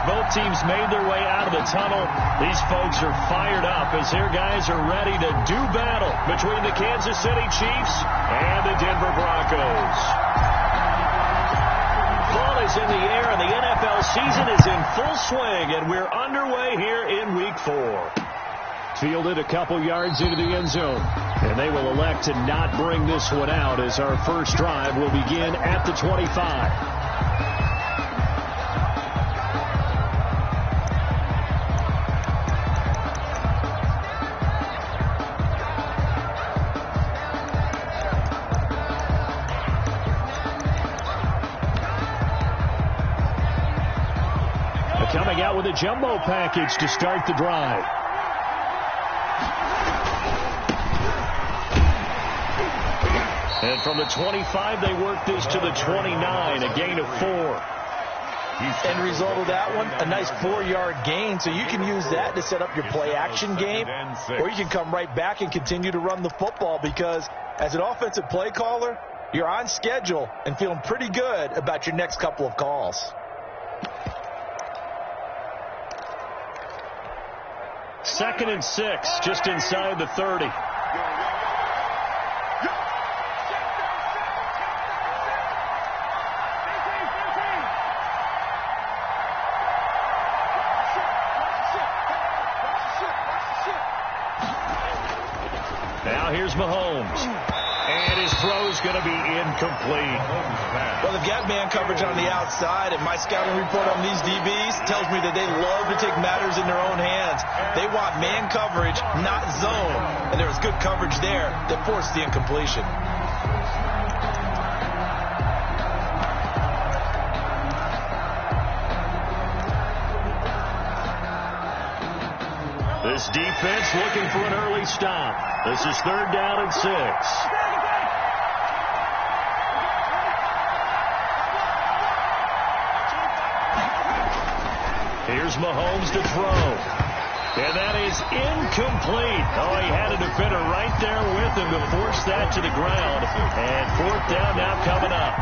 both teams made their way out of the tunnel, these folks are fired up as their guys are ready to do battle between the Kansas City Chiefs and the Denver Broncos. Ball is in the air, and the NFL season is in full swing, and we're underway here in Week 4. Fielded a couple yards into the end zone, and they will elect to not bring this one out as our first drive will begin at the 25. Coming out with a jumbo package to start the drive. And from the 25, they work this to the 29, a gain of 4. End result of that one, a nice 4-yard gain, so you can use that to set up your play-action game, or you can come right back and continue to run the football because as an offensive play caller, you're on schedule and feeling pretty good about your next couple of calls. Second and 6, just inside the 30. Now here's Mahomes. And his throw's going to be incomplete. Well, they've got man coverage on the outside, and my scouting report on these DBs tells me that they love to take matters in their own hands. They want man coverage, not zone. And there was good coverage there that forced the incompletion. This defense looking for an early stop. This is 3rd down and 6. Here's Mahomes to throw. And that is incomplete. Oh, he had a defender right there with him to force that to the ground. And 4th down now coming up.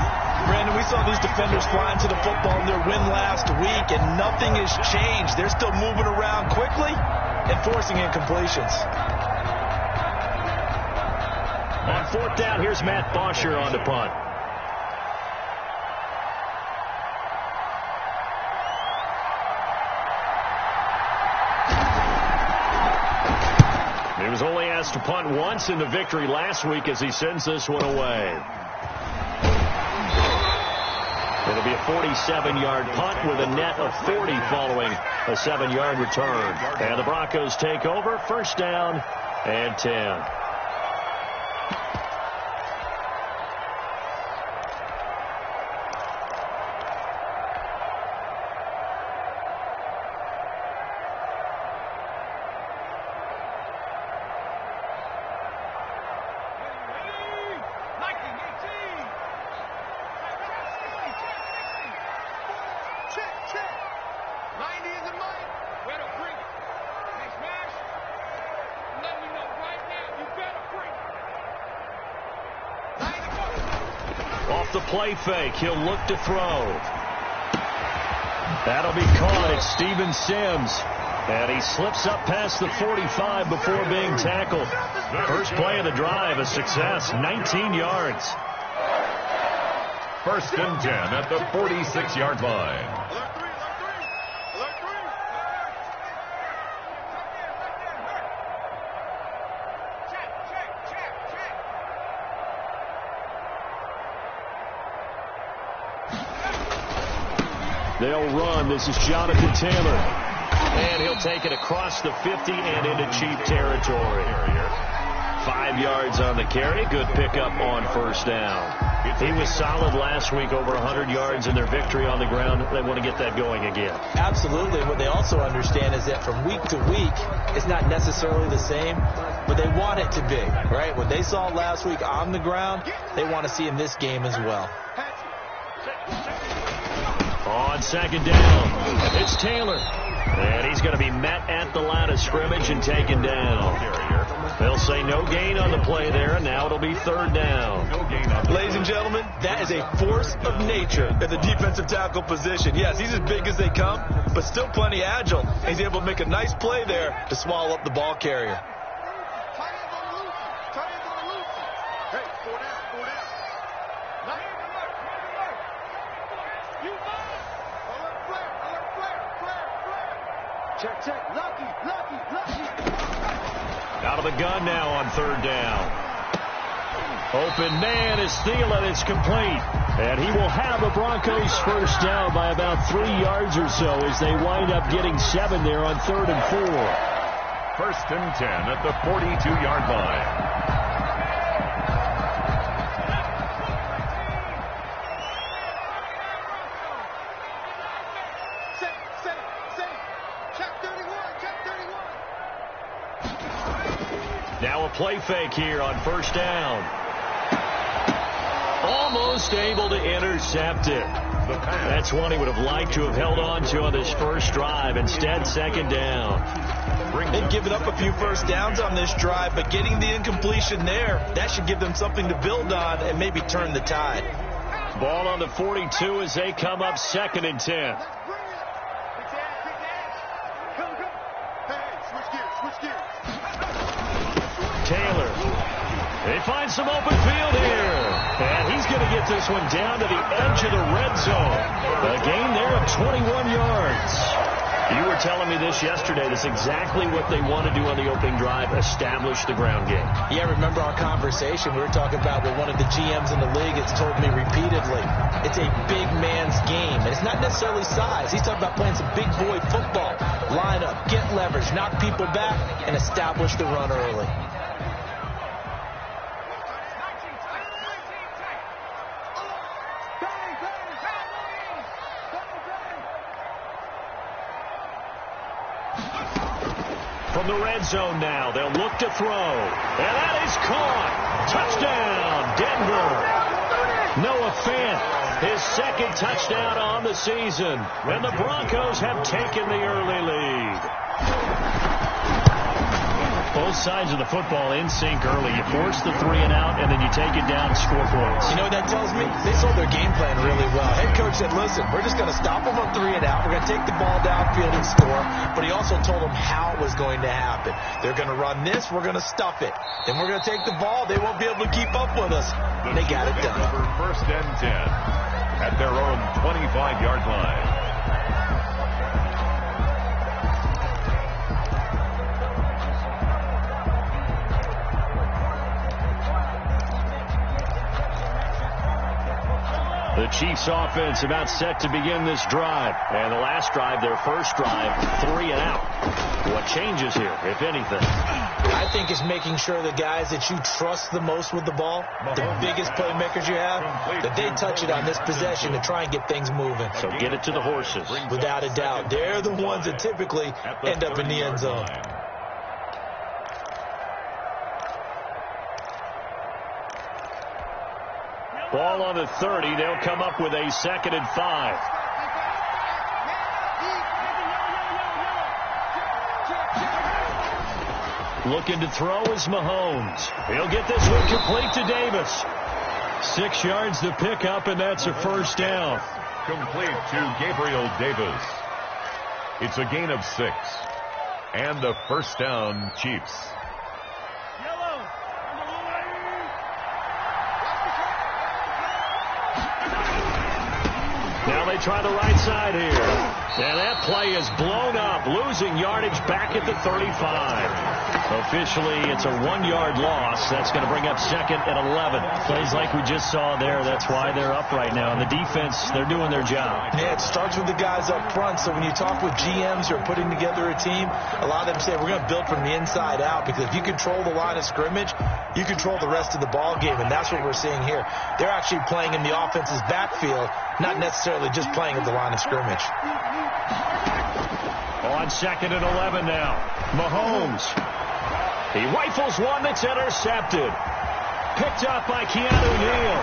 Brandon, we saw these defenders flying to the football in their win last week, and nothing has changed. They're still moving around quickly and forcing incompletions. On 4th down, here's Matt Bosher on the punt. He was only asked to punt once in the victory last week as he sends this one away. It'll be a 47-yard punt with a net of 40 following a 7-yard return. And the Broncos take over, 1st down and 10. Off the play fake, he'll look to throw. That'll be caught. It's Steven Sims. And he slips up past the 45 before being tackled. First play of the drive, a success, 19 yards. 1st and 10 at the 46-yard line. They'll run. This is Jonathan Taylor. And he'll take it across the 50 and into cheap territory. 5 yards on the carry. Good pickup on 1st down. He was solid last week, over 100 yards in their victory on the ground. They want to get that going again. Absolutely. What they also understand is that from week to week, it's not necessarily the same, but they want it to be, right? What they saw last week on the ground, they want to see in this game as well. On 2nd down, it's Taylor. And he's going to be met at the line of scrimmage and taken down. They'll say no gain on the play there, and now it'll be 3rd down. Ladies and gentlemen, that is a force of nature at the defensive tackle position. Yes, he's as big as they come, but still plenty agile. He's able to make a nice play there to swallow up the ball carrier. Check. Lucky. Out of the gun now on third down. Open man is Thielen. It's complete. And he will have the Broncos first down by about 3 yards or so as they wind up getting 7 there on 3rd and 4. 1st and 10 at the 42-yard line. Now a play fake here on first down. Almost able to intercept it. That's one he would have liked to have held on to on this first drive. Instead, 2nd down. They've given up a few first downs on this drive, but getting the incompletion there, that should give them something to build on and maybe turn the tide. Ball on the 42 as they come up 2nd and 10. Taylor. They find some open field here. And he's going to get this one down to the edge of the red zone. A gain there of 21 yards. You were telling me this yesterday. That's exactly what they want to do on the opening drive, establish the ground game. Yeah, remember our conversation. We were talking about what one of the GMs in the league has told me repeatedly. It's a big man's game, and it's not necessarily size. He's talking about playing some big boy football. Line up, get leverage, knock people back, and establish the run early. From the red zone now, they'll look to throw. And that is caught. Touchdown, Denver. Noah Fant, his 2nd touchdown on the season. And the Broncos have taken the early lead. Both sides of the football in sync early. You force the 3 and out, and then you take it down and score points. You know what that tells me? They sold their game plan really well. Head coach said, listen, we're just going to stop them on 3 and out. We're going to take the ball downfield and score. But he also told them how it was going to happen. They're going to run this. We're going to stuff it. Then we're going to take the ball. They won't be able to keep up with us. And they got it done. For 1st and 10 at their own 25-yard line. The Chiefs offense about set to begin this drive. And the last drive, their first drive, 3 and out. What changes here, if anything? I think it's making sure the guys that you trust the most with the ball, the biggest playmakers you have, that they touch it on this possession to try and get things moving. So get it to the horses. Without a doubt. They're the ones that typically end up in the end zone. Ball on the 30. They'll come up with a 2nd and 5. Looking to throw is Mahomes. He'll get this one complete to Davis. 6 yards to pick up, and that's a first down. Complete to Gabriel Davis. It's a gain of 6. And the first down, Chiefs. Now they try the right side here. And that play is blown up, losing yardage back at the 35. Officially, it's a 1-yard loss. That's going to bring up 2nd and 11. Plays like we just saw there. That's why they're up right now. And the defense, they're doing their job. Yeah, it starts with the guys up front. So when you talk with GMs who are putting together a team, a lot of them say we're going to build from the inside out, because if you control the line of scrimmage, you control the rest of the ball game, and that's what we're seeing here. They're actually playing in the offense's backfield, not necessarily just playing at the line of scrimmage. On 2nd and 11 now. Mahomes. He rifles one that's intercepted. Picked up by Keanu Neal.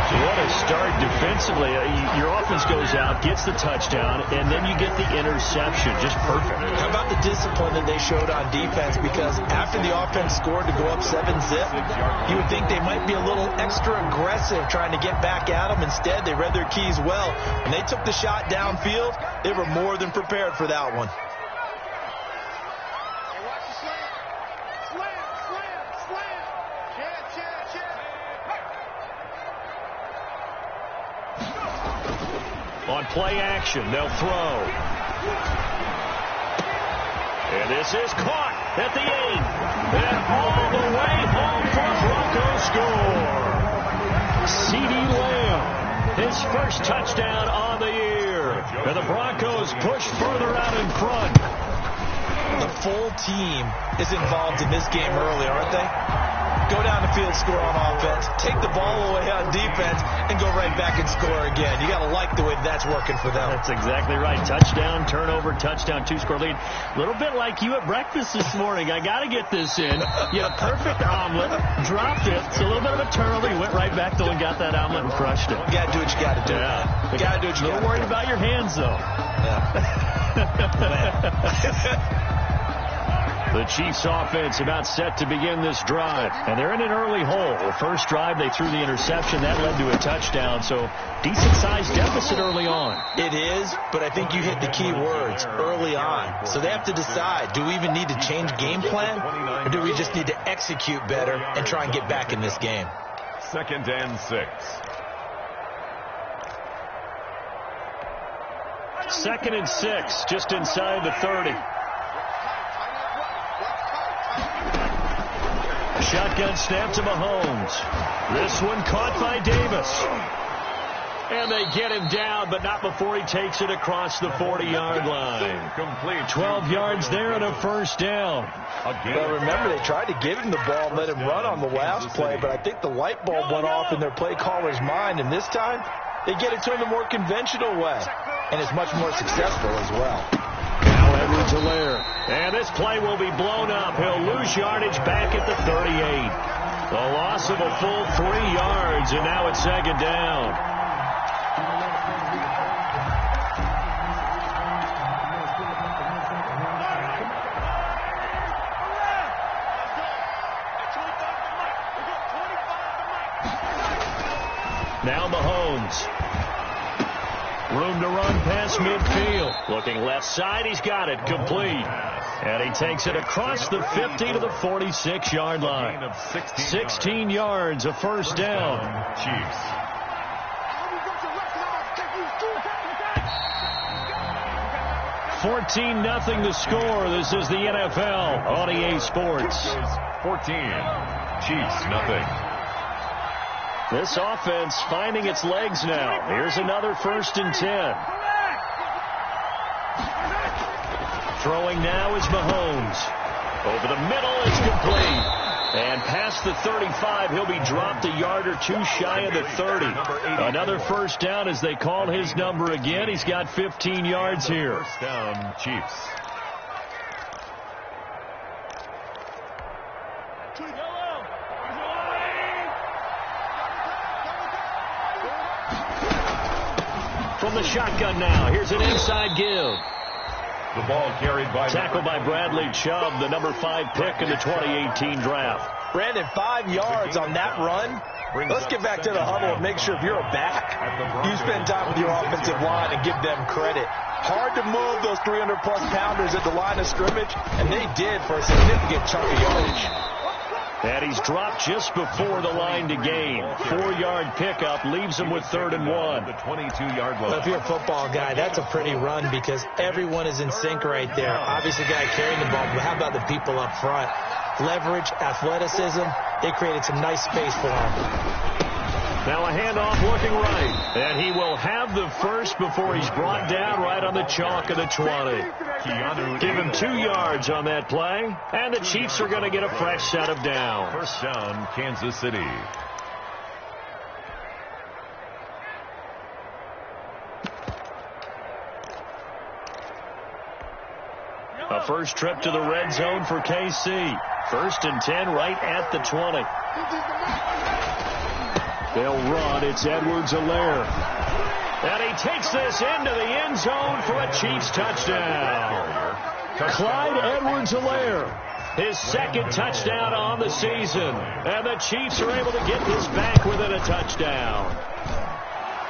What a start defensively. Your offense goes out, gets the touchdown, and then you get the interception. Just perfect. How about the discipline that they showed on defense? Because after the offense scored to go up 7-zip, you would think they might be a little extra aggressive trying to get back at them. Instead, they read their keys well. When they took the shot downfield, they were more than prepared for that one. On play action, they'll throw. And this is caught at the 8. And all the way home for Broncos score. C.D. Lamb, his first touchdown on the year. And the Broncos push further out in front. The full team is involved in this game early, aren't they? Go down the field, score on offense, take the ball away on defense, and go right back and score again. You got to like the way that's working for them. That's exactly right. Touchdown, turnover, touchdown, 2-score lead. A little bit like you at breakfast this morning. I got to get this in. You had a perfect omelet, dropped it. It's a little bit of a turnover. You went right back though and got that omelet and crushed it. You got to do what you got to do. Yeah. You got to do what you got to do. A little worried about your hands though. Yeah. The Chiefs offense about set to begin this drive. And they're in an early hole. The first drive, they threw the interception. That led to a touchdown. So decent-sized deficit early on. It is, but I think you hit the key words, early on. So they have to decide, do we even need to change game plan? Or do we just need to execute better and try and get back in this game? 2nd and 6. 2nd and 6, just inside the 30. Shotgun snap to Mahomes. This one caught by Davis. And they get him down, but not before he takes it across the 40-yard line. 12 yards there and a first down. Well, remember, they tried to give him the ball and let him run on the last play, but I think the light bulb went off in their play caller's mind, and this time they get it to him the more conventional way, and it's much more successful as well. Now Edwards-Helaire. And this play will be blown up. He'll lose yardage back at the 38. The loss of a full 3 yards, and now it's 2nd down. Now Mahomes. Room to run past midfield. Looking left side, he's got it, complete. And he takes it across the 50 to the 46-yard line. 16 yards, a first down. Chiefs. 14-0 the score. This is the NFL on EA Sports. 14. Chiefs, nothing. This offense finding its legs now. Here's another 1st and 10. Throwing now is Mahomes. Over the middle, it's complete. And past the 35, he'll be dropped a yard or two shy of the 30. Another first down as they call his number again. He's got 15 yards here. First down, Chiefs. From the shotgun now, here's an inside give. The ball carried by... Tackled by Bradley Chubb, the number 5 pick in the 2018 draft. Brandon, 5 yards on that run. Let's get back to the huddle and make sure if you're a back, you spend time with your offensive line and give them credit. Hard to move those 300-plus pounders at the line of scrimmage, and they did for a significant chunk of yardage. And he's dropped just before the line to gain. 4-yard pickup leaves him with 3rd and 1. The 22-yard line. Well, if you're a football guy, that's a pretty run because everyone is in sync right there. Obviously, the guy carrying the ball, but how about the people up front? Leverage, athleticism, they created some nice space for him. Now a handoff looking right. And he will have the first before he's brought down right on the chalk of the 20. Give him 2 yards on that play. And the Chiefs are going to get a fresh set of downs. First down, Kansas City. A first trip to the red zone for KC. 1st and 10 right at the 20. They'll run. It's Edwards-Helaire. And he takes this into the end zone for a Chiefs touchdown. Clyde Edwards-Helaire, his second touchdown on the season. And the Chiefs are able to get this back within a touchdown.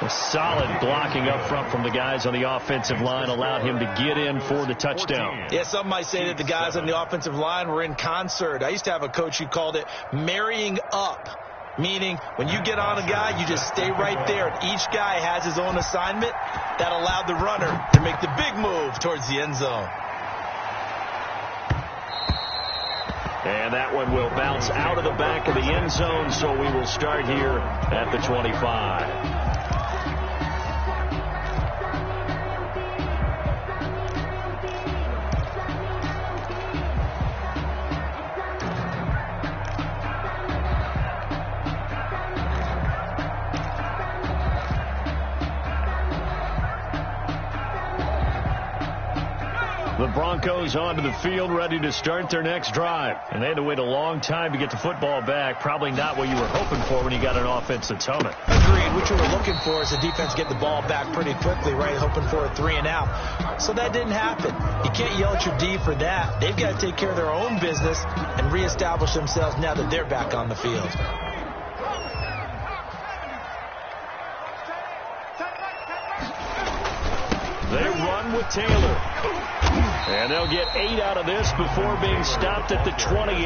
A solid blocking up front from the guys on the offensive line allowed him to get in for the touchdown. Yeah, some might say that the guys on the offensive line were in concert. I used to have a coach who called it marrying up, meaning when you get on a guy, you just stay right there. And each guy has his own assignment that allowed the runner to make the big move towards the end zone. And that one will bounce out of the back of the end zone, so we will start here at the 25. The Broncos onto the field, ready to start their next drive. And they had to wait a long time to get the football back. Probably not what you were hoping for when you got an offense that's on it. Agreed. What you were looking for is the defense get the ball back pretty quickly, right? Hoping for a 3-and-out. So that didn't happen. You can't yell at your D for that. They've got to take care of their own business and reestablish themselves now that they're back on the field. They run with Taylor. And they'll get 8 out of this before being stopped at the 28.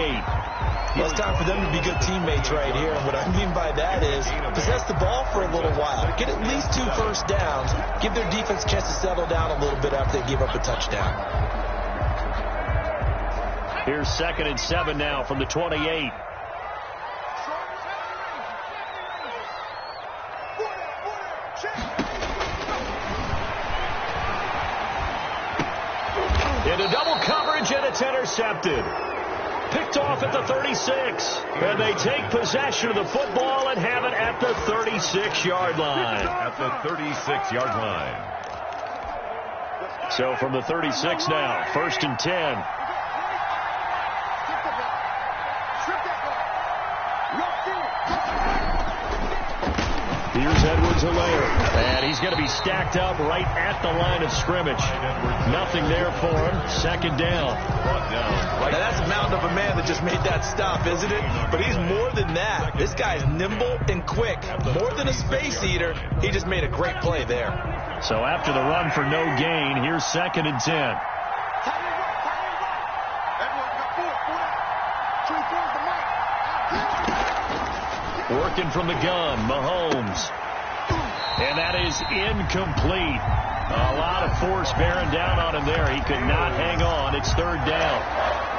Well, it's time for them to be good teammates right here. And what I mean by that is possess the ball for a little while. Get at least 2 first downs. Give their defense a chance to settle down a little bit after they give up a touchdown. Here's 2nd and 7 now from the 28. Into double coverage, and it's intercepted. Picked off at the 36. And they take possession of the football and have it at the 36-yard line. At the 36-yard line. So from the 36 now, 1st and 10. Here's Edwards-Helaire. And he's going to be stacked up right at the line of scrimmage. Nothing there for him. 2nd down. Now that's a mountain of a man that just made that stop, isn't it? But he's more than that. This guy's nimble and quick. More than a space eater. He just made a great play there. So after the run for no gain, here's 2nd and 10. Working from the gun, Mahomes. And that is incomplete. A lot of force bearing down on him there. He could not hang on. It's 3rd down.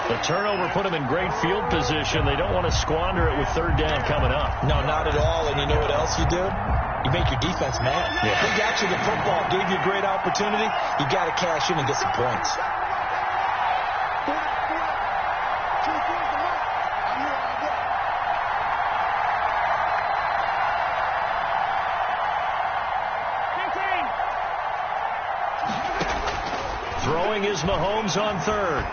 The turnover put him in great field position. They don't want to squander it with 3rd down coming up. No, not at all. And you know what else you do? You make your defense mad. Yeah. They got you the football, gave you a great opportunity. You got to cash in and get some points. Throwing is Mahomes on 3rd.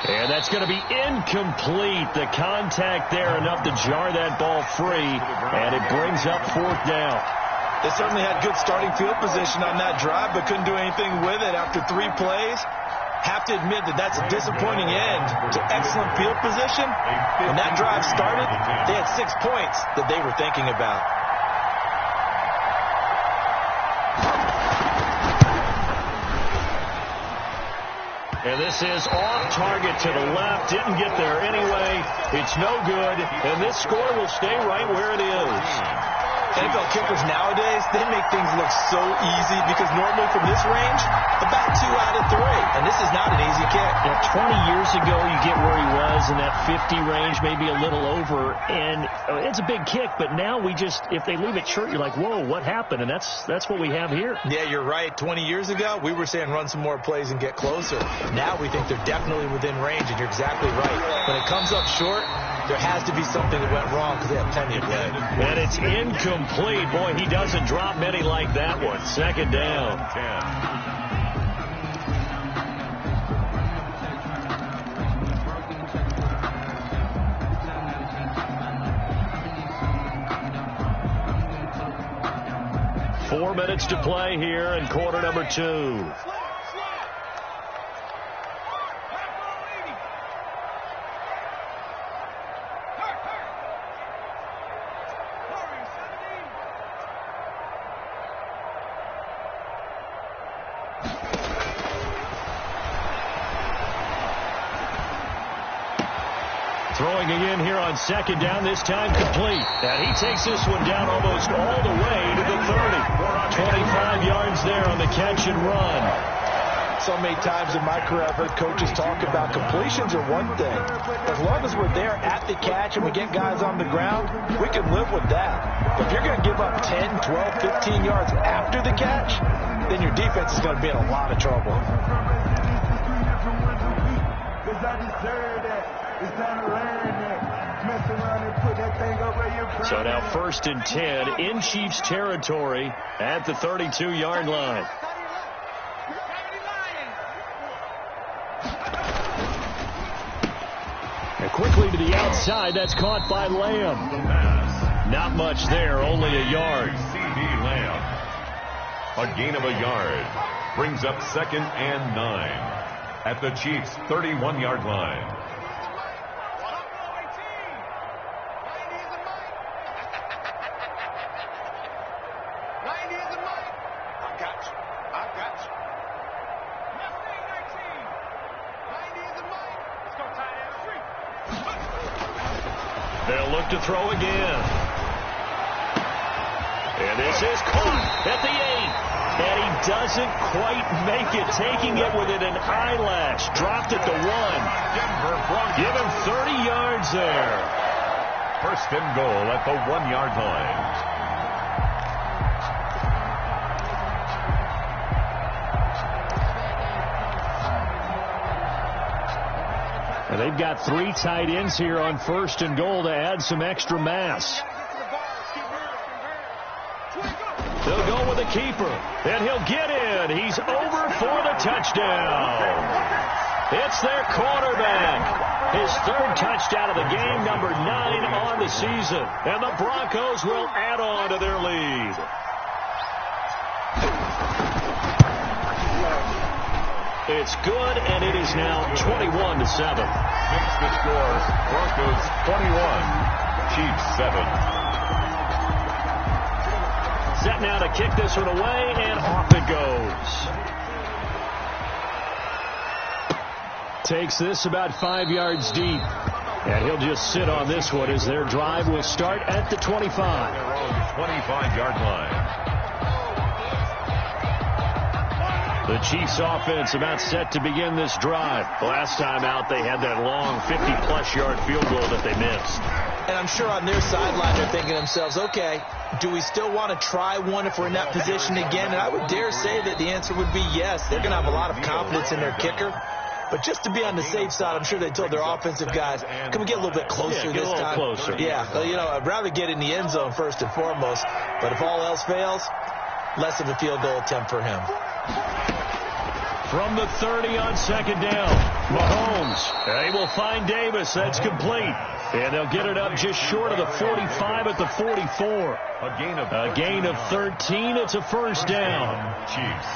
And that's going to be incomplete. The contact there enough to jar that ball free. And it brings up 4th down. They certainly had good starting field position on that drive, but couldn't do anything with it after 3 plays. Have to admit that that's a disappointing end to excellent field position. When that drive started, they had 6 points that they were thinking about. And this is off target to the left. Didn't get there anyway. It's no good. And this score will stay right where it is. NFL kickers nowadays, they make things look so easy because normally from this range, about 2 out of 3. And this is not an easy kick. Yeah, 20 years ago, you get where he was in that 50 range, maybe a little over. And it's a big kick, but now we just, if they leave it short, you're like, whoa, what happened? And that's what we have here. Yeah, you're right. 20 years ago, we were saying run some more plays and get closer. Now we think they're definitely within range, and you're exactly right. When it comes up short, there has to be something that went wrong because they have plenty of leg. And it's incomplete. Boy, he doesn't drop many like that one. 2nd down. 10. 4 minutes to play here in quarter number 2. Throwing again here on second down, this time complete. And he takes this one down almost all the way to the 30. 25 yards there on the catch and run. So many times in my career I've heard coaches talk about completions are one thing. As long as we're there at the catch and we get guys on the ground, we can live with that. But if you're going to give up 10, 12, 15 yards after the catch, then your defense is going to be in a lot of trouble. So now 1st and 10 in Chiefs territory at the 32-yard line. And quickly to the outside, that's caught by Lamb. Not much there, only a yard. C.D. Lamb. A gain of a yard brings up 2nd and 9 at the Chiefs' 31-yard line. They'll look to throw again. And this is caught at the 8. And he doesn't quite make it, taking it within an eyelash. Dropped at the 1. Give him 30 yards there. 1st and goal at the 1-yard line. And they've got 3 tight ends here on 1st and goal to add some extra mass. They'll go with a keeper, and he'll get in. He's over for the touchdown. It's their quarterback. His 3rd touchdown of the game, number 9 on the season. And the Broncos will add on to their lead. It's good, and it is now 21-7. Makes the score. Broncos 21, Chiefs 7. Set now to kick this one away, and off it goes. Takes this about 5 yards deep. And he'll just sit on this one as their drive will start at the 25. Their own 25-yard line. The Chiefs offense about set to begin this drive. Last time out, they had that long 50-plus yard field goal that they missed. And I'm sure on their sideline they're thinking to themselves, okay, do we still want to try one if we're in that position again? And I would dare say that the answer would be yes. They're going to have a lot of confidence in their kicker. But just to be on the safe side, I'm sure they told their offensive guys, can we get a little bit closer this time? Closer. Yeah, you know, I'd rather get in the end zone first and foremost. But if all else fails, less of a field goal attempt for him. From the 30 on 2nd down, Mahomes. They will find Davis. That's complete. And they'll get it up just short of the 45 at the 44. A gain of 13. It's a 1st down. Chiefs.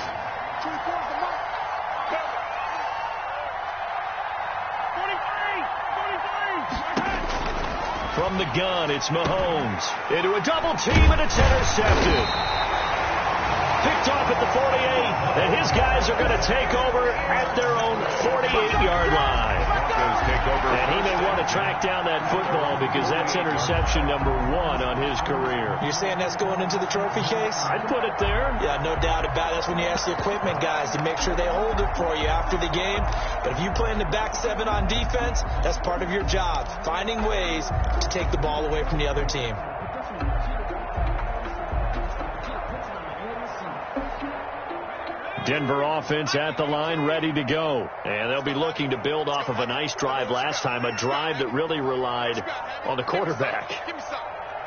From the gun, it's Mahomes. Into a double team, and it's intercepted. Picked off at the 48, and his guys are going to take over at their own 48-yard line. And he may want to track down that football because that's interception number 1 on his career. You're saying that's going into the trophy case? I'd put it there. Yeah, no doubt about it. That's when you ask the equipment guys to make sure they hold it for you after the game. But if you play in the back 7 on defense, that's part of your job, finding ways to take the ball away from the other team. Denver offense at the line, ready to go. And they'll be looking to build off of a nice drive last time, a drive that really relied on the quarterback.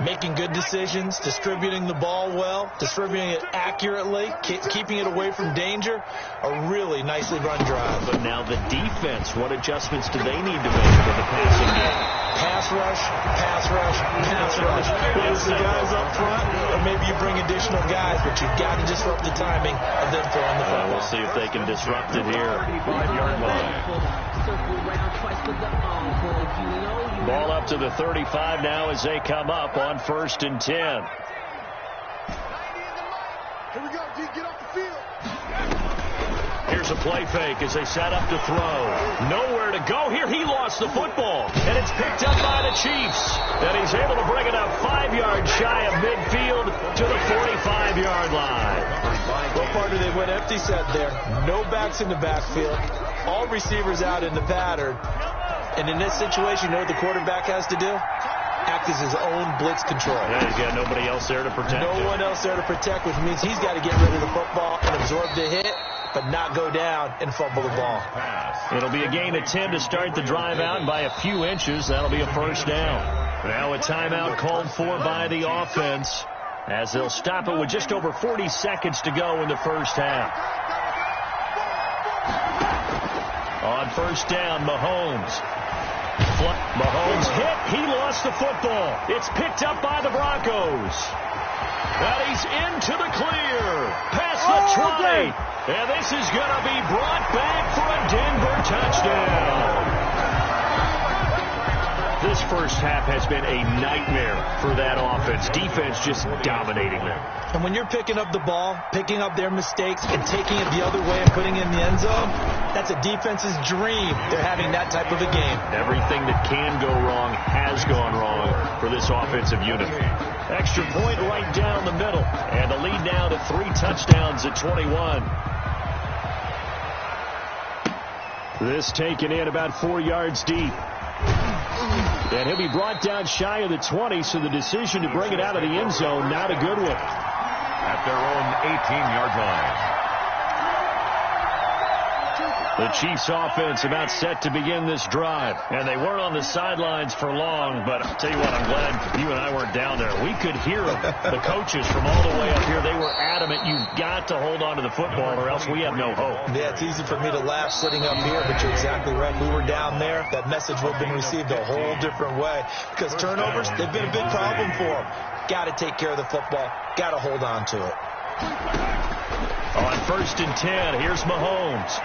making good decisions, distributing the ball well, distributing it accurately, keeping it away from danger. A really nicely run drive. But now the defense, what adjustments do they need to make for the passing game? Pass rush, pass rush, pass rush. Whether it's the guys up front, or maybe you bring additional guys, but you've got to disrupt the timing of them throwing the football. We'll see if they can disrupt it here. 35-yard line. Ball up to the 35 now as they come up on 1st and 10. Here we go, D. Get off the field. Here's a play fake as they set up to throw. Nowhere to go here. He lost the football, and it's picked up by the Chiefs. And he's able to bring it up 5 yards shy of midfield to the 45-yard line. What part do they went empty set there? No backs in the backfield. All receivers out in the pattern. And in this situation, you know what the quarterback has to do? Act as his own blitz control. Yeah, he's got nobody else there to protect him. No one else there to protect, which means he's got to get rid of the football and absorb the hit, but not go down and fumble the ball. It'll be a gain of 10 to start the drive out, and by a few inches, that'll be a first down. Now a timeout called for by the offense as they'll stop it with just over 40 seconds to go in the first half. On first down, Mahomes hit. He lost the football. It's picked up by the Broncos. And he's into the clear. Past the 20. And this is going to be brought back for a Denver touchdown. This first half has been a nightmare for that offense. Defense just dominating them. And when you're picking up the ball, picking up their mistakes, and taking it the other way and putting it in the end zone, that's a defense's dream. They're having that type of a game. Everything that can go wrong has gone wrong for this offensive unit. Extra point right down the middle. And the lead now to 3 touchdowns at 21. This taken in about 4 yards deep. And he'll be brought down shy of the 20, so the decision to bring it out of the end zone, not a good one. At their own 18-yard line. The Chiefs offense about set to begin this drive. And they weren't on the sidelines for long, but I'll tell you what, I'm glad you and I weren't down there. We could hear them. The coaches from all the way up here, they were adamant, you've got to hold on to the football or else we have no hope. Yeah, it's easy for me to laugh sitting up here, but you're exactly right. We were down there. That message would have been received a whole different way. Because turnovers, they've been a big problem for them. Got to take care of the football. Got to hold on to it. On 1st and 10, here's Mahomes.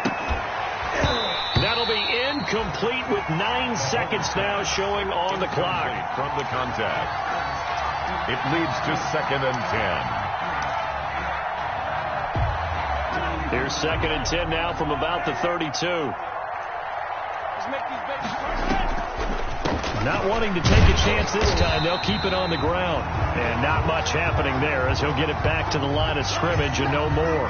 That'll be incomplete with 9 seconds now showing on the clock. From the contact. It leads to 2nd and 10. Here's 2nd and 10 now from about the 32. Not wanting to take a chance this time, they'll keep it on the ground. And not much happening there as he'll get it back to the line of scrimmage and no more.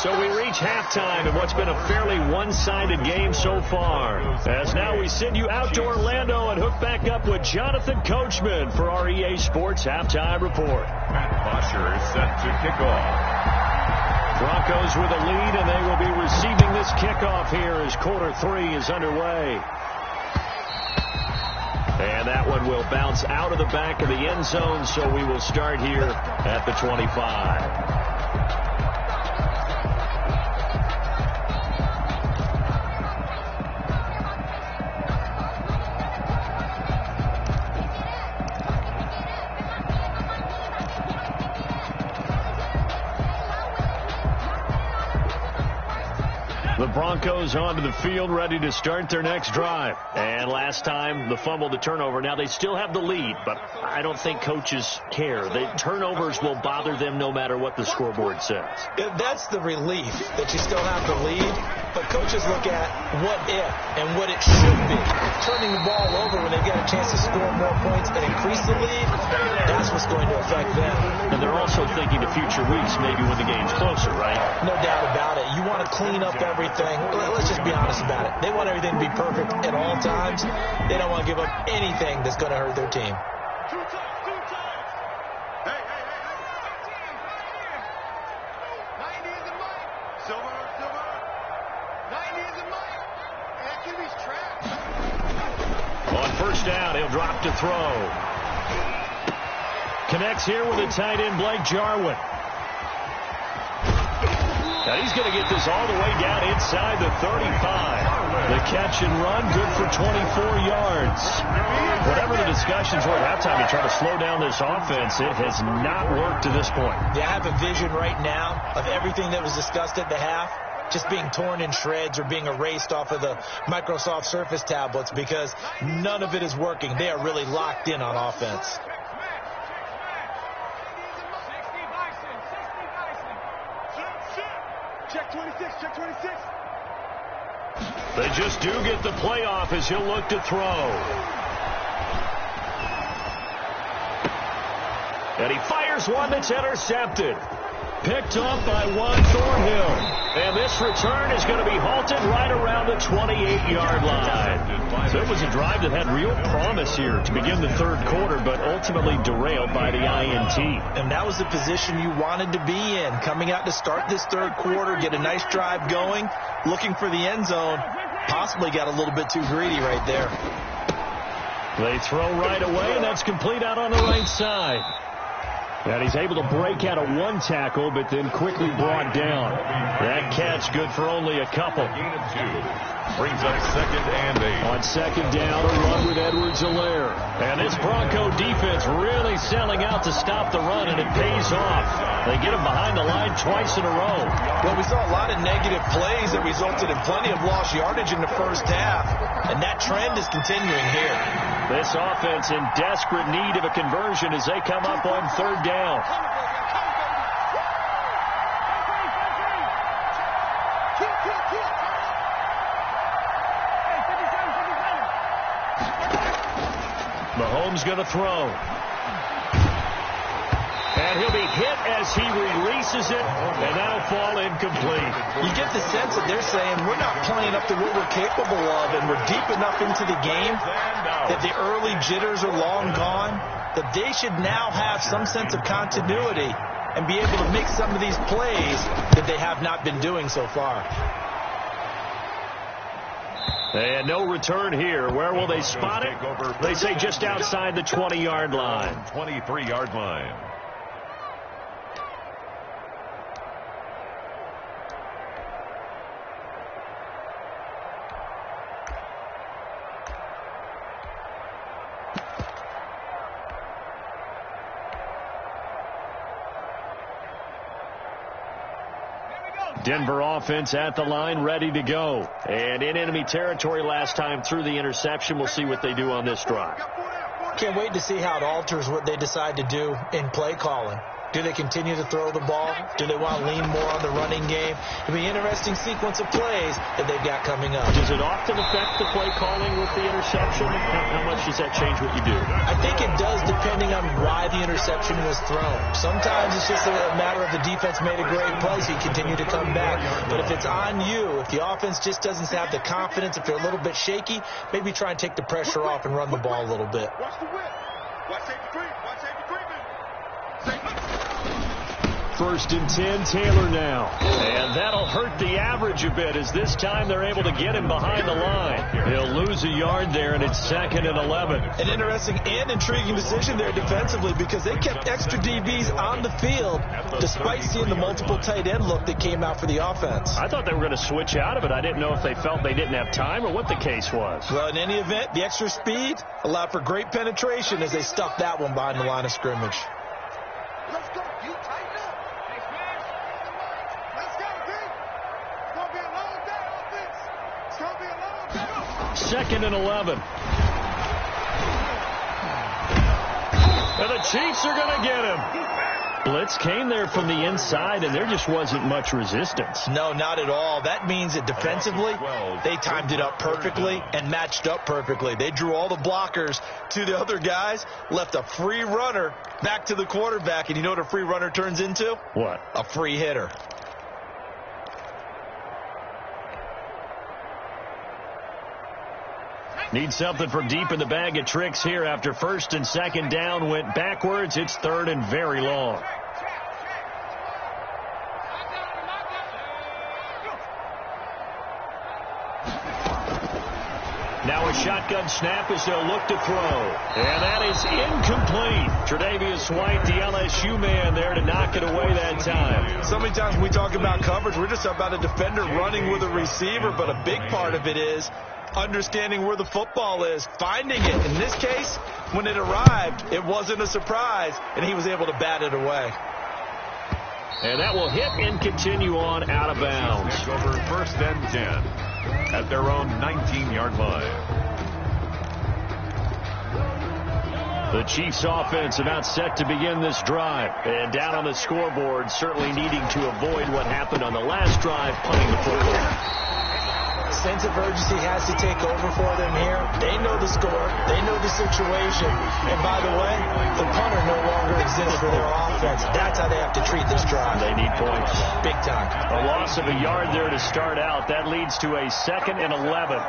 So we reach halftime in what's been a fairly one-sided game so far. As now we send you out to Orlando and hook back up with Jonathan Coachman for our EA Sports Halftime Report. Matt Bosher is set to kick off. Broncos with a lead, and they will be receiving this kickoff here as quarter 3 is underway. And that one will bounce out of the back of the end zone, so we will start here at the 25. The Broncos onto the field, ready to start their next drive. And last time, the fumble, the turnover. Now, they still have the lead, but I don't think coaches care. The turnovers will bother them no matter what the scoreboard says. That's the relief, that you still have the lead. But coaches look at what if and what it should be. Turning the ball over when they've got a chance to score more points and increase the lead, that's what's going to affect them. And they're also thinking to future weeks, maybe when the game's closer, right? No doubt about it. You want to clean up everything. Let's just be honest about it. They want everything to be perfect at all times. They don't want to give up anything that's going to hurt their team. On first down, he'll drop to throw. Connects here with a tight end, Blake Jarwin. Now he's going to get this all the way down inside the 35. The catch and run, good for 24 yards. Whatever the discussions were at halftime to try to slow down this offense, it has not worked to this point. Yeah, I have a vision right now of everything that was discussed at the half just being torn in shreds or being erased off of the Microsoft Surface tablets because none of it is working. They are really locked in on offense. Check 26, check 26. They just do get the playoff as he'll look to throw. And he fires one that's intercepted. Picked off by Juan Thornhill. And this return is going to be halted right around the 28-yard line. So it was a drive that had real promise here to begin the third quarter, but ultimately derailed by the INT. And that was the position you wanted to be in. Coming out to start this third quarter, get a nice drive going, looking for the end zone. Possibly got a little bit too greedy right there. They throw right away, and that's complete out on the right side. And he's able to break out of one tackle, but then quickly brought down. That catch good for only a couple. Gain of 2. Brings up 2nd and 8. On 2nd down, a run with Edwards-Helaire. And this Bronco defense really selling out to stop the run, and it pays off. They get him behind the line twice in a row. Well, we saw a lot of negative plays that resulted in plenty of lost yardage in the first half, and that trend is continuing here. This offense in desperate need of a conversion as they come up on 3rd down. Mahomes going to throw. And he'll be hit as he releases it, and that'll fall incomplete. You get the sense that they're saying we're not playing up to what we're capable of, and we're deep enough into the game that the early jitters are long gone, that they should now have some sense of continuity and be able to make some of these plays that they have not been doing so far. And no return here. Where will they spot it? They say just outside the 20-yard line. 23-yard line. Denver offense at the line, ready to go. And in enemy territory last time through the interception. We'll see what they do on this drive. Can't wait to see how it alters what they decide to do in play calling. Do they continue to throw the ball? Do they want to lean more on the running game? It'll be an interesting sequence of plays that they've got coming up. Does it often affect the play calling with the interception? How much does that change what you do? I think it does, depending on why the interception was thrown. Sometimes it's just a matter of the defense made a great play, so you continue to come back. But if it's on you, if the offense just doesn't have the confidence, if they're a little bit shaky, maybe try and take the pressure off and run the ball a little bit. Watch the whip. Watch safety creep. Watch safety creeping. Safety. 1st and 10, Taylor now. And that'll hurt the average a bit as this time they're able to get him behind the line. He'll lose a yard there, and it's 2nd and 11. An interesting and intriguing decision there defensively because they kept extra DBs on the field despite seeing the multiple tight end look that came out for the offense. I thought they were going to switch out of it. I didn't know if they felt they didn't have time or what the case was. Well, in any event, the extra speed allowed for great penetration as they stuffed that one behind the line of scrimmage. Let's go. You tighten up. Let's go, D. It's going to be a long day offense. It's going to be a long day. 2nd and 11. And the Chiefs are going to get him. Blitz came there from the inside, and there just wasn't much resistance. No, not at all. That means that defensively, they timed it up perfectly and matched up perfectly. They drew all the blockers to the other guys, left a free runner back to the quarterback, and you know what a free runner turns into? What? A free hitter. Need something from deep in the bag of tricks here after 1st and 2nd down went backwards. It's 3rd and very long. Now a shotgun snap as they'll look to throw. And that is incomplete. Tre'Davious White, the LSU man, there to knock it away that time. So many times when we talk about coverage, we're just about a defender running with a receiver, but a big part of it is understanding where the football is, finding it. In this case, when it arrived, it wasn't a surprise, and he was able to bat it away. And that will hit and continue on out of bounds. Over 1st and 10 at their own 19-yard line. The Chiefs offense about set to begin this drive. And down on the scoreboard, certainly needing to avoid what happened on the last drive, punting the football. Sense of urgency has to take over for them here. They know the score. They know the situation. And by the way, the punter no longer exists for their offense. That's how they have to treat this drive. They need points. Big time. A loss of a yard there to start out. That leads to a 2nd and 11.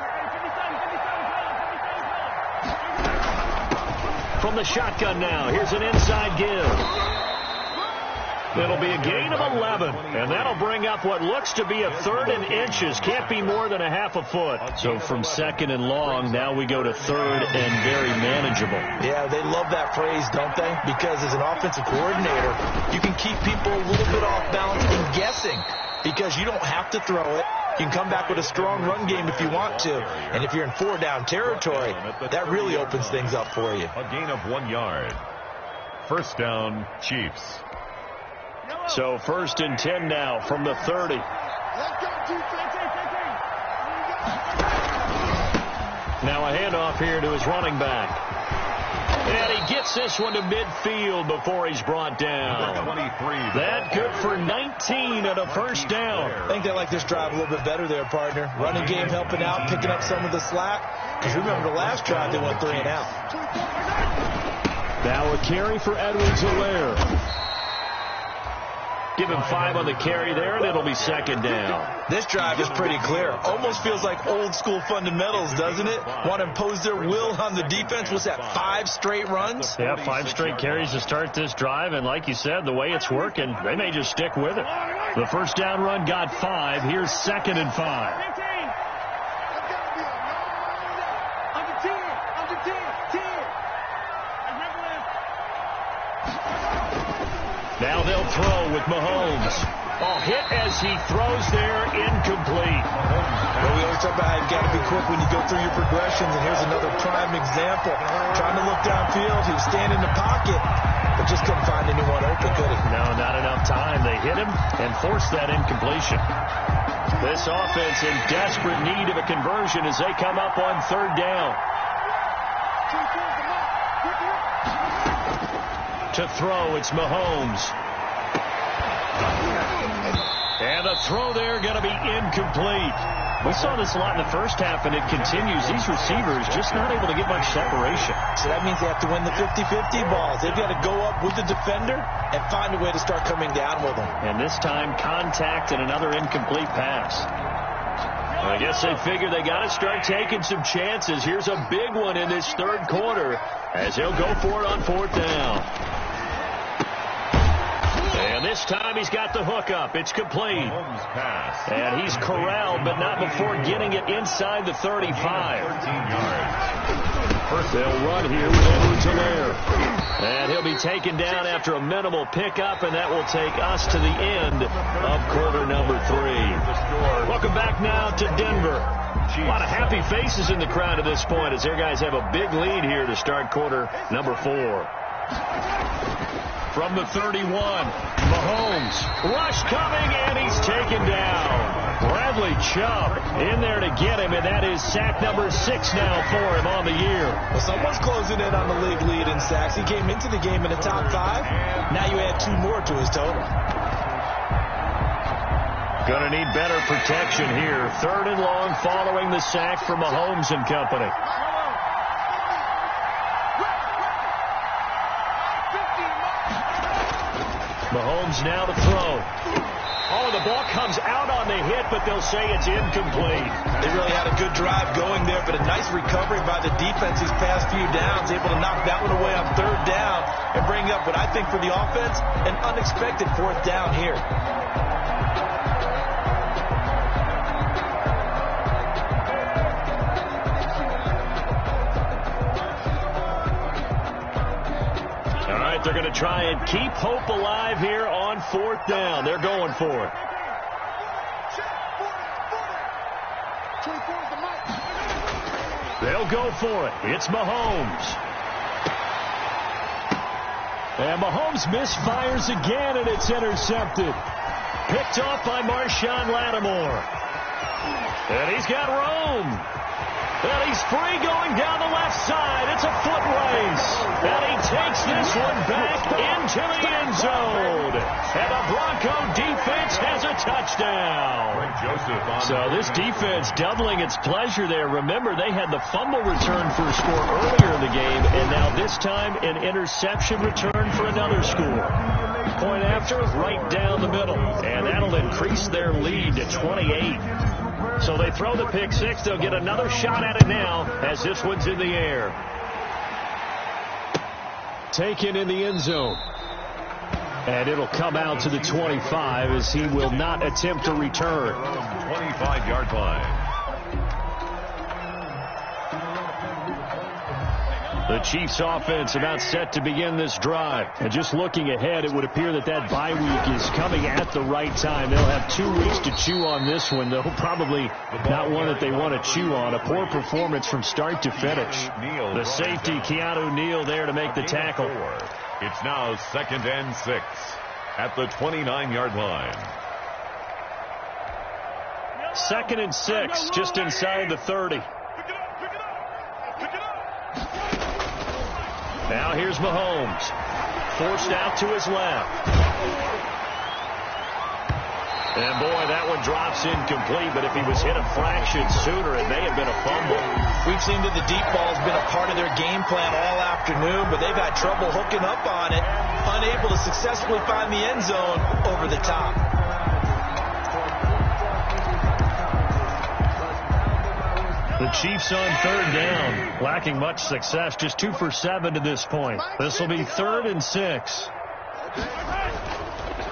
From the shotgun now. Here's an inside give. It'll be a gain of 11, and that'll bring up what looks to be a 3rd and inches. Can't be more than a half a foot. So from 2nd and long, now we go to 3rd and very manageable. Yeah, they love that phrase, don't they? Because as an offensive coordinator, you can keep people a little bit off balance and guessing because you don't have to throw it. You can come back with a strong run game if you want to. And if you're in 4-down territory, that really opens things up for you. A gain of 1 yard. 1st down, Chiefs. So 1st and 10 now from the 30. Now a handoff here to his running back. And he gets this one to midfield before he's brought down. That good for 19 at a 1st down. I think they like this drive a little bit better there, partner. Running game helping out, picking up some of the slack. Because remember the last drive they went 3 and out. Now a carry for Edwards-Helaire. Give him 5 on the carry there, and it'll be 2nd down. This drive is pretty clear. Almost feels like old school fundamentals, doesn't it? Want to impose their will on the defense. Was that 5 straight runs? Yeah, 5 straight carries to start this drive, and like you said, the way it's working, they may just stick with it. The 1st down run got 5. Here's 2nd and 5. Now they'll throw with Mahomes. Oh, hit as he throws there, incomplete. Well, we always talk about how you've got to be quick when you go through your progressions, and here's another prime example. Trying to look downfield, he was standing in the pocket, but just couldn't find anyone open, could he? No, not enough time. They hit him and forced that incompletion. This offense in desperate need of a conversion as they come up on 3rd down. To throw, it's Mahomes. And the throw there going to be incomplete. We saw this a lot in the first half, and it continues. These receivers just not able to get much separation. So that means they have to win the 50-50 balls. They've got to go up with the defender and find a way to start coming down with them. And this time, contact and another incomplete pass. I guess they figure they got to start taking some chances. Here's a big one in this 3rd quarter as he'll go for it on 4th down. And this time he's got the hook up. It's complete. And he's corralled, but not before getting it inside the 35. 13 yards. First they'll run here with Edwards-Helaire. And he'll be taken down after a minimal pickup, and that will take us to the end of quarter number 3. Welcome back now to Denver. A lot of happy faces in the crowd at this point as their guys have a big lead here to start quarter number 4. From the 31, Mahomes, rush coming, and he's taken down. Bradley Chubb in there to get him, and that is sack number 6 now for him on the year. Well, someone's closing in on the league lead in sacks. He came into the game in the top 5. Now you add 2 more to his total. Going to need better protection here. 3rd and long following the sack for Mahomes and company. Mahomes now to throw. Oh, the ball comes out on the hit, but they'll say it's incomplete. They really had a good drive going there, but a nice recovery by the defense these past few downs, able to knock that one away on 3rd down and bring up what I think for the offense, an unexpected 4th down here. they're going to try and keep hope alive here on 4th down. They're going for it. They'll go for it. It's Mahomes. And Mahomes misfires again, and it's intercepted. Picked off by Marshawn Lattimore. And he's got room. And he's free going down the left side. It's a foot race. And he takes this one back into the end zone. And the Bronco defense has a touchdown. So this defense doubling its pleasure there. Remember, they had the fumble return for a score earlier in the game, and now this time an interception return for another score. Point after, right down the middle. And that'll increase their lead to 28. So they throw the pick six. They'll get another shot at it now as this one's in the air. Taken in the end zone. And it'll come out to the 25 as he will not attempt a return. 25-yard line. The Chiefs offense about set to begin this drive. And just looking ahead, it would appear that that bye week is coming at the right time. They'll have 2 weeks to chew on this one, though. Probably not one that they want to chew on. A poor performance from start to finish. The safety, Keanu Neal, there to make the tackle. It's now 2nd and 6 at the 29-yard line. 2nd and 6, just inside the 30. Now here's Mahomes. Forced out to his left. And boy, that one drops incomplete, but if he was hit a fraction sooner, it may have been a fumble. We've seen that the deep ball has been a part of their game plan all afternoon, but they've had trouble hooking up on it, unable to successfully find the end zone over the top. The Chiefs on 3rd down, lacking much success, just 2 for 7 to this point. This will be 3rd and 6.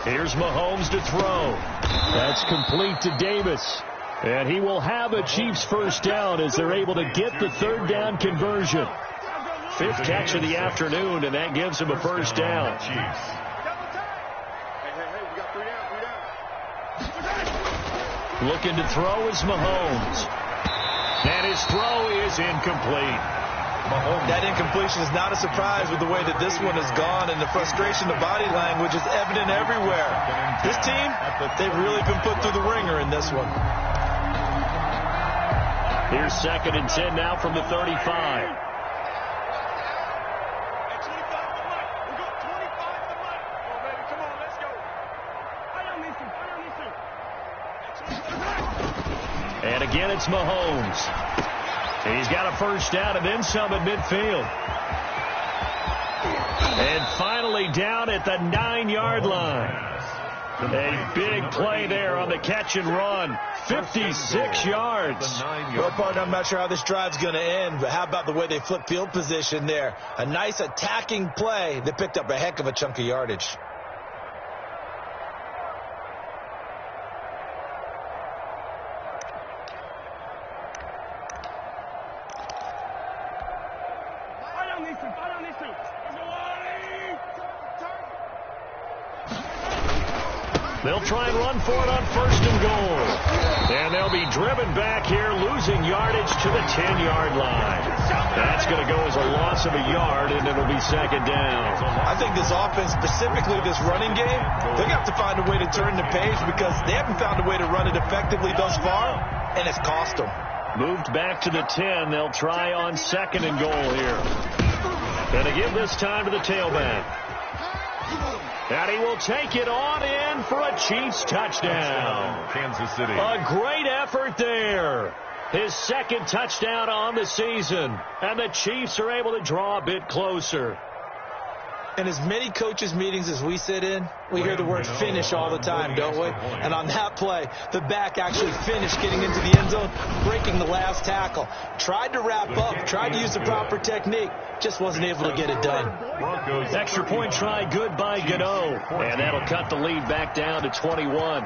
Here's Mahomes to throw. That's complete to Davis. And he will have a Chiefs first down as they're able to get the 3rd down conversion. 5th catch of the afternoon, and that gives him a first down. Looking to throw is Mahomes. And his throw is incomplete. That incompletion is not a surprise with the way that this one has gone, and the frustration of body language is evident everywhere. This team, they've really been put through the ringer in this one. Here's 2nd and 10 now from the 35. And again, it's Mahomes. He's got a first down and then some at midfield. And finally down at the 9-yard line. A big play there on the catch and run. 56 yards. Well, partner, I'm not sure how this drive's going to end, but how about the way they flip field position there? A nice attacking play that picked up a heck of a chunk of yardage. They'll try and run for it on 1st and goal. And they'll be driven back here, losing yardage to the 10-yard line. That's going to go as a loss of a yard, and it'll be 2nd down. I think this offense, specifically this running game, they're going to have to find a way to turn the page because they haven't found a way to run it effectively thus far, and it's cost them. Moved back to the 10. They'll try on 2nd and goal here. And again this time to the tailback. And he will take it on in for a Chiefs touchdown. Kansas City. A great effort there. His 2nd touchdown on the season. And the Chiefs are able to draw a bit closer. In as many coaches' meetings as we sit in, we hear the word finish all the time, don't we? And on that play, the back actually finished getting into the end zone, breaking the last tackle. Tried to wrap up, tried to use the proper technique, just wasn't able to get it done. Extra point try, good by Gano. And that'll cut the lead back down to 21.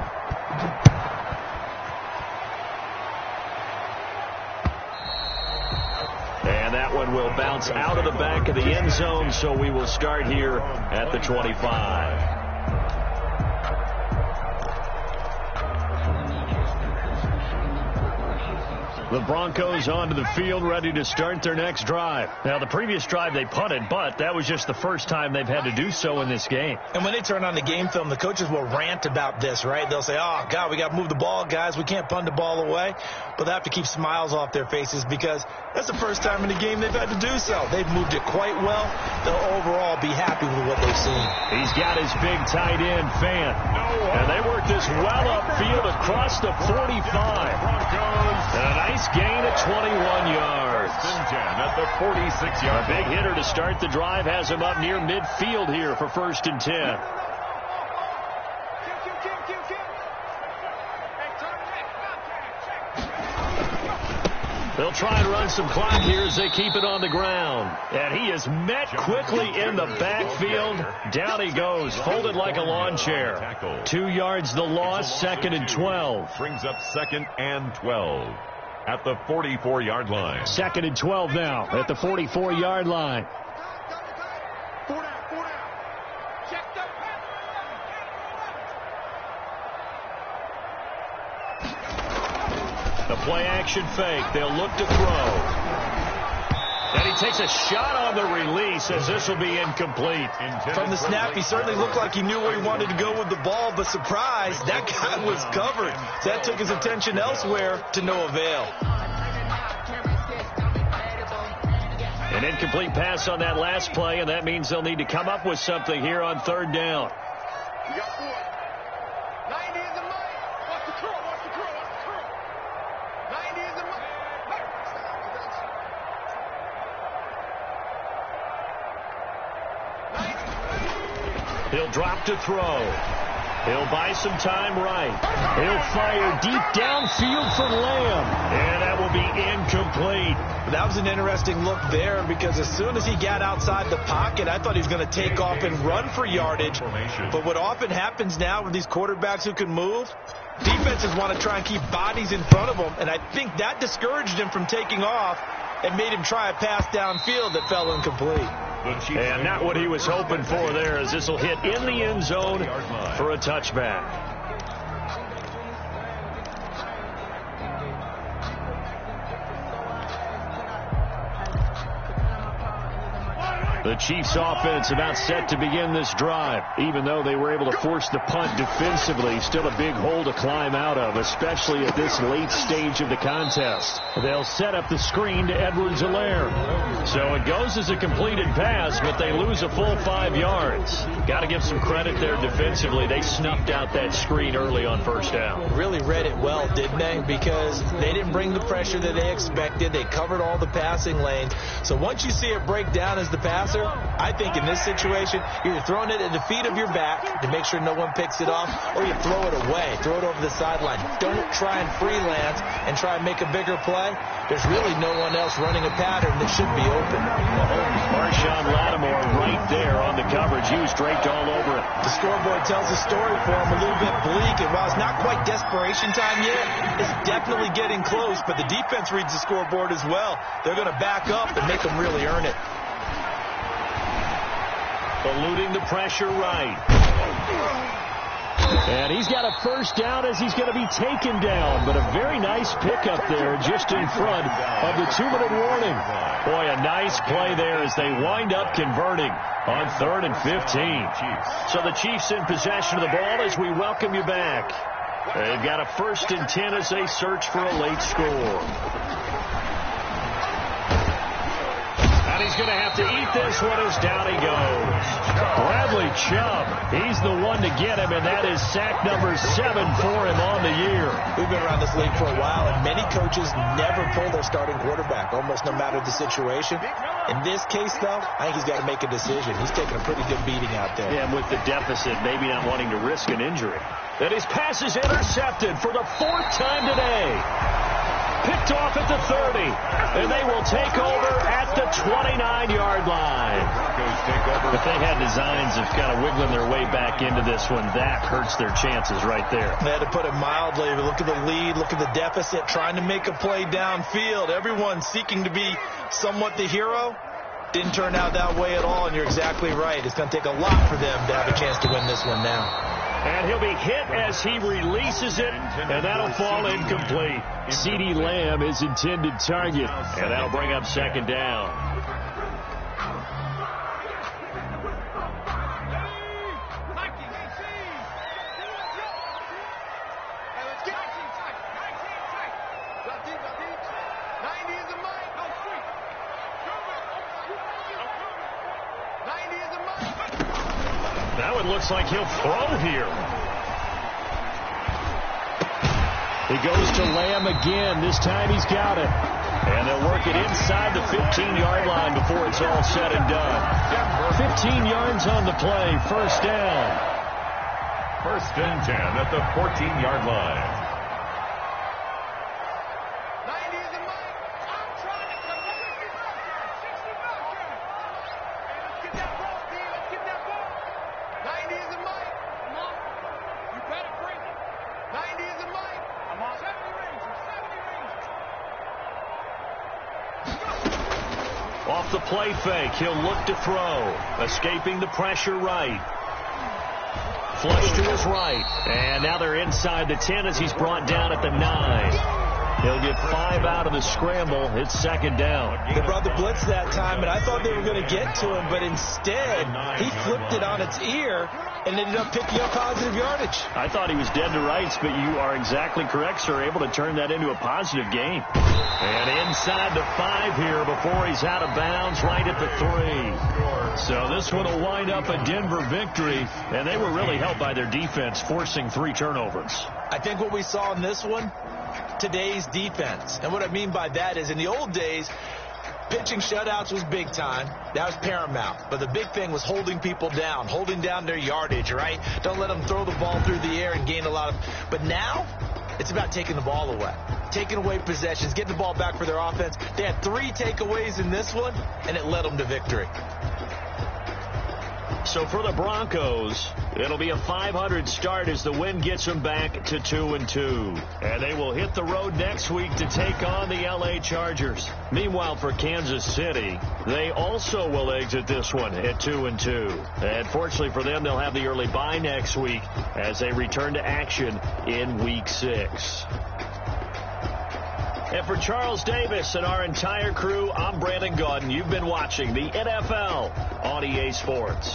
And that that one will bounce out of the back of the end zone, so we will start here at the 25. The Broncos onto the field, ready to start their next drive. Now, the previous drive they punted, but that was just the first time they've had to do so in this game. And when they turn on the game film, the coaches will rant about this, right? They'll say, oh, God, we got to move the ball, guys. We can't punt the ball away. But they have to keep smiles off their faces because that's the first time in the game they've had to do so. They've moved it quite well. They'll overall be happy with what they've seen. He's got his big tight end, Fan. And they work this well upfield across the 45. And a nice gain at 21 yards. At the 46-yard. A big hitter to start the drive has him up near midfield here for 1st and 10. They'll try and run some clock here as they keep it on the ground. And he is met quickly in the backfield. Down he goes, folded like a lawn chair. 2 yards the loss, 2nd and 12. Brings up 2nd and 12 at the 44-yard line. 2nd and 12 now at the 44-yard line. The play-action fake. They'll look to throw. And he takes a shot on the release as this will be incomplete. From the snap, he certainly looked like he knew where he wanted to go with the ball, but surprise, that guy was covered. So that took his attention elsewhere to no avail. An incomplete pass on that last play, and that means they'll need to come up with something here on 3rd down. He'll drop to throw. He'll buy some time right. He'll fire deep downfield for Lamb. And that will be incomplete. That was an interesting look there because as soon as he got outside the pocket, I thought he was going to take off and run for yardage. But what often happens now with these quarterbacks who can move, defenses want to try and keep bodies in front of them. And I think that discouraged him from taking off and made him try a pass downfield that fell incomplete. And not what he was hoping for there, as this will hit in the end zone for a touchback. The Chiefs offense about set to begin this drive. Even though they were able to force the punt defensively, still a big hole to climb out of, especially at this late stage of the contest. They'll set up the screen to Edwards-Helaire. So it goes as a completed pass, but they lose a full 5 yards. Got to give some credit there defensively. They snuffed out that screen early on 1st down. Really read it well, didn't they? Because they didn't bring the pressure that they expected. They covered all the passing lanes. So once you see it break down as the passer, I think in this situation, you're throwing it at the feet of your back to make sure no one picks it off, or you throw it away, throw it over the sideline. Don't try and freelance and try and make a bigger play. There's really no one else running a pattern that should be open. Marshawn Lattimore right there on the coverage. He was draped all over it. The scoreboard tells the story for him, a little bit bleak, and while it's not quite desperation time yet, it's definitely getting close, but the defense reads the scoreboard as well. They're going to back up and make them really earn it. Eluding the pressure right. And he's got a 1st down as he's going to be taken down. But a very nice pickup there just in front of the 2-minute warning. Boy, a nice play there as they wind up converting on 3rd and 15. So the Chiefs in possession of the ball as we welcome you back. They've got a 1st and 10 as they search for a late score. And he's going to have to eat this one as down he goes. Bradley Chubb, he's the one to get him, and that is sack number 7 for him on the year. We've been around this league for a while, and many coaches never pull their starting quarterback, almost no matter the situation. In this case, though, I think he's got to make a decision. He's taking a pretty good beating out there. Yeah, and with the deficit, maybe not wanting to risk an injury. And his pass is intercepted for the 4th time today. Picked picked off at the 30. And they will take over at the 29-yard line. If they had designs of kind of wiggling their way back into this one, that hurts their chances right there. They had to put it mildly. Look at the lead. Look at the deficit. Trying to make a play downfield. Everyone seeking to be somewhat the hero. Didn't turn out that way at all, and you're exactly right. It's going to take a lot for them to have a chance to win this one now. And he'll be hit as he releases it, and that'll fall incomplete. CeeDee Lamb is intended target, and that'll bring up second down. Now it looks like he'll throw here. He goes to Lamb again. This time he's got it. And they'll work it inside the 15-yard line before it's all said and done. 15 yards on the play. First down. First and 10 at the 14-yard line. Off the play fake, he'll look to throw. Escaping the pressure right. Flush to his right. And now they're inside the 10 as he's brought down at the 9. He'll get 5 out of the scramble. It's second down. They brought the blitz that time, and I thought they were going to get to him, but instead he flipped it on its ear and ended up picking up positive yardage. I thought he was dead to rights, but you are exactly correct, sir. Able to turn that into a positive gain. And inside the 5 here before he's out of bounds, right at the 3. So this one will wind up a Denver victory, and they were really helped by their defense, forcing 3 turnovers. I think what we saw in this one, today's defense. And what I mean by that is in the old days, pitching shutouts was big time. That was paramount. But the big thing was holding people down, holding down their yardage, right? Don't let them throw the ball through the air and gain a lot of... But now, it's about taking the ball away. Taking away possessions, getting the ball back for their offense. They had 3 takeaways in this one, and it led them to victory. So for the Broncos, it'll be a 500 start as the win gets them back to 2-2. And they will hit the road next week to take on the LA Chargers. Meanwhile, for Kansas City, they also will exit this one at 2-2. And fortunately for them, they'll have the early bye next week as they return to action in Week 6. And for Charles Davis and our entire crew, I'm Brandon Gaudin. You've been watching the NFL on EA Sports.